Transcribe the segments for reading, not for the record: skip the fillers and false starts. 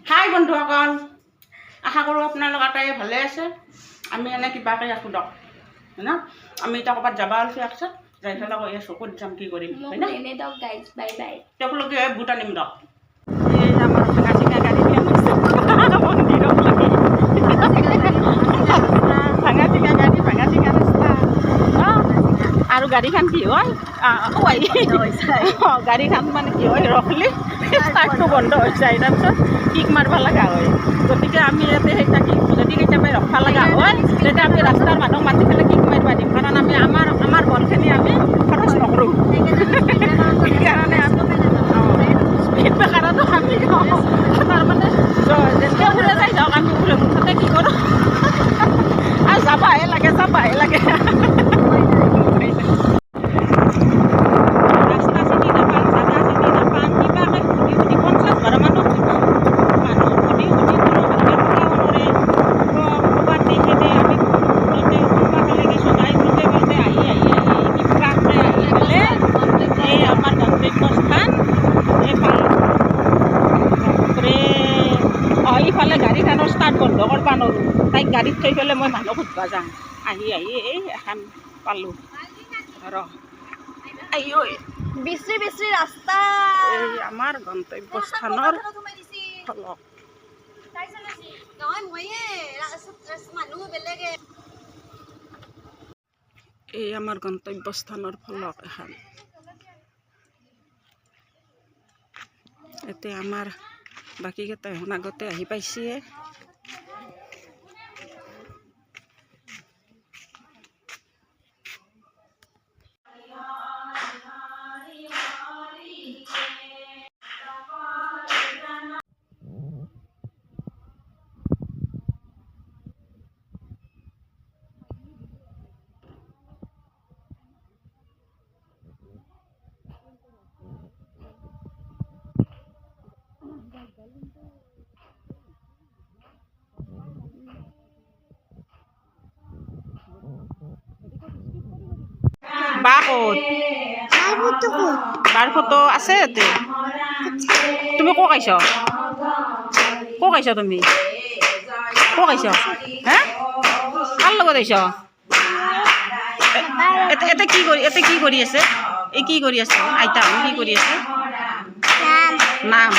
হাই বন্ধুসকল, আশা কৰোঁ আপোনালোক আটাইয়ে ভালে আছে। আমি এনে কিবাকৈ আছোঁ দক হয় না। আমি এতিয়া ক'ৰবাত যাব আছোঁ একচেট যাই পেলাই কৈ আছোঁ ক'ত যাম কি কৰিম হয় না। তেওঁলোকে বুট আনিম দক। এই আমাৰ ভাঙা চিঙা গাড়ী দিয়া গৈছে মন্দিৰত ভাঙা চিঙা গাড়ী ভাঙা চিঙা ৰাস্তা আৰু গাড়ীখন কি হয় গাড়ীখন মানে কি হয় ৰখলি ষ্টাৰ্টটো বন্ধ হৈ যায়, তাৰপিছত কিক মাৰিব লগা হয়। গতিকে আমি ইয়াতে সেই থাকি যদি কেতিয়াবা ৰখিব লগা হয় তেতিয়া আমি ৰাস্তাৰ মানুহক মাতি পেলাই কিক মাৰিব দিম, কাৰণ আমি আমাৰ বলখিনি আমি খৰচ নকৰোঁ। সেইকাৰণে আমি স্পীড ব্ৰেকাৰতো আমি তাৰমানে যেনেকৈ উৰে যাই যাওক আমি উৰে মুঠতে কি কৰোঁ আৰু যাবাহে লাগে ইফালে গাড়ীখনৰ ষ্টাৰ্ট বন্ধ কৰিব নোৱাৰোঁ, তাইক গাড়ীত থৈ পেলাই মই মানুহ সুধিব যাম। আহি এই এখন পালোঁ ৰ বিশ্ৰী ৰাস্তা এই আমাৰ গন্তব্যস্থানৰ ফলক। এই আমাৰ গন্তব্যস্থানৰ ফলক এখন। এতিয়া আমাৰ বাকীকেইটা এখন আগতে আহি পাইছে। বা ক'ত? বাৰ ফটো আছে ইয়াতে। তুমি ক'ত আহিছ? ক'ত আহিছ তুমি? ক'ত আহিছ? হে কাৰ লগত আহিছ? এতে কি কৰি আছে? এই কি কৰি আছে? আইতা কি কৰি আছে? নাম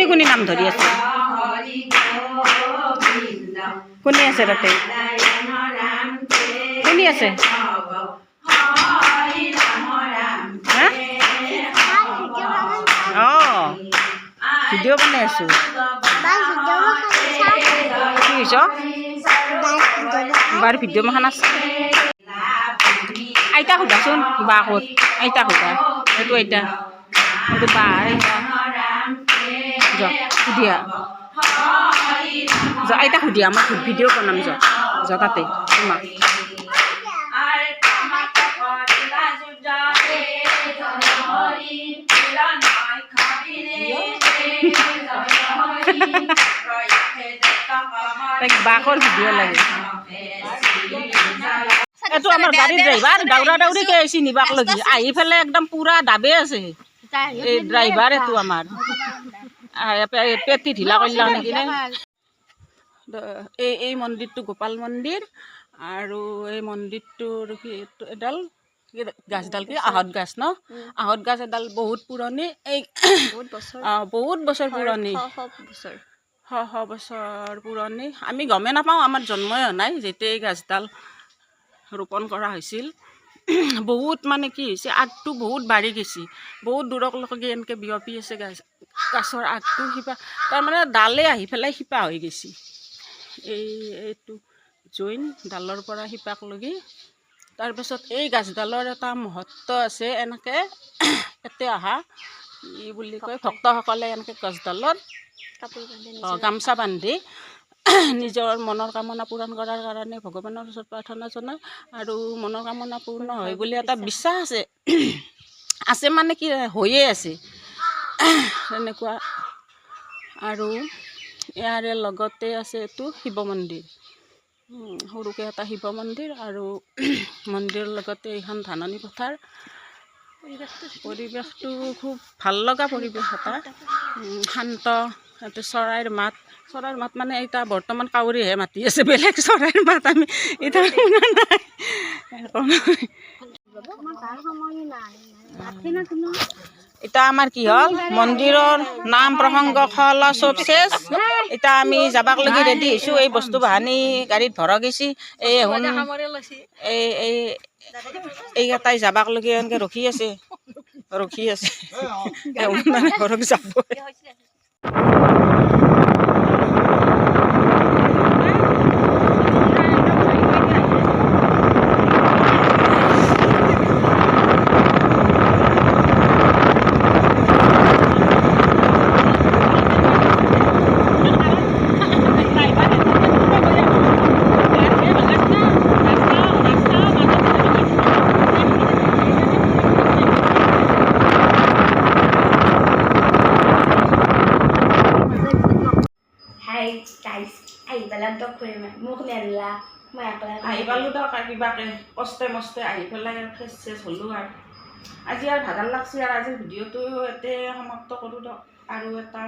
কোনে নাম ধৰি আছে? কোনে আছে তাতে? কোনে আছে? ভিডিঅ' বনাই আছো। কি কৈছ? বাৰ ভিডিঅ' মাখান আছে। আইতা সোধাচোন বা ক'ত? আইতা সোধা। এইটো আইতা, এইটো বা সুধিয়া আইতা সুধিয়া মই ভিডিঅ' বনাম তাতে তোমাক। বাকৰ ভিডিঅ' লাগে। এইটো আমাৰ গাড়ীৰ ড্ৰাইভাৰ দাউৰা দাউৰিকে আহিছে নিবাক লাগি আহি পেলাই একদম পুৰা দাবে আছে। এই ড্ৰাইভাৰ এইটো আমাৰ পেটি ঢিলা কৰিলা নেকি নে? এই মন্দিৰটো গোপাল মন্দিৰ আৰু এই মন্দিৰটোৰ কি এডাল গাছডাল কি আহঁত গাছ ন? আহঁত গাছ এডাল বহুত পুৰণি। এই বহুত বছৰ পুৰণি, শ বছৰ পুৰণি। আমি গমেই নাপাওঁ, আমাৰ জন্মই হোৱা নাই যেতিয়া এই গাছডাল ৰোপণ কৰা হৈছিল। বহুত মানে কি হৈছে, আগটো বহুত বাঢ়ি গৈছে, বহুত দূৰলৈকে এনেকৈ বিয়পি আছে গছৰ আগটো। শিপা তাৰমানে ডালে আহি পেলাই শিপা হৈ গৈছে। এইটো জইন ডালৰ পৰা শিপাক লগি। তাৰপিছত এই গাছডালৰ এটা মহত্ব আছে। এনেকৈ এতে অহা কি বুলি কয়, ভক্তসকলে এনেকৈ গছডালত গামোচা বান্ধি নিজৰ মনৰ কামনা পূৰণ কৰাৰ কাৰণে ভগৱানৰ ওচৰত প্ৰাৰ্থনা জনায়, আৰু মনৰ কামনা পূৰ্ণ হয় বুলি এটা বিশ্বাস আছে মানে কি হৈয়ে আছে তেনেকুৱা। আৰু ইয়াৰে লগতে আছে এইটো শিৱ মন্দিৰ, সৰুকৈ এটা শিৱ মন্দিৰ, আৰু মন্দিৰৰ লগতে এইখন ধাননি পথাৰ। পৰিৱেশটো খুব ভাল লগা পৰিৱেশ এটা শান্ত। ইয়াতে চৰাইৰ মাত মানে এতিয়া বৰ্তমান কাউৰীহে মাতি আছে, বেলেগ চৰাইৰ মাত আমি এতিয়া শুনা নাই। এতিয়া আমাৰ কি হ'ল, মন্দিৰৰ নাম প্ৰসংগ খোৱা চব চেছ। এতিয়া আমি যাবাক লাগি ৰেডি হৈছোঁ। এই বস্তু বাহানি গাড়ীত ভৰা গৈছে। এইকেইটাই যাবাক লাগি এনেকৈ ৰখি আছে ঘৰত যাব। আহি পালোঁ দিয়ক আৰু কিবাকে কষ্টে মষ্টে আহি পেলাই ফ্ৰেছ চেছ হ'লোঁ। আৰু আজি আৰু ভাগৰ লাগছে। আৰু আজিৰ ভিডিঅ'টো ইয়াতে সমাপ্ত কৰোঁ দিয়ক। আৰু এটা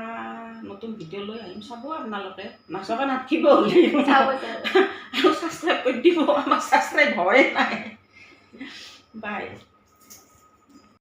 নতুন ভিডিঅ' লৈ আহিম, চাব আপোনালোকে। নাচকে নাথকিব হ'লে আৰু ছাবস্ক্ৰাইব কৰি দিব। আমাৰ ছাবস্ক্ৰাইব হয়ে নাই। বাই।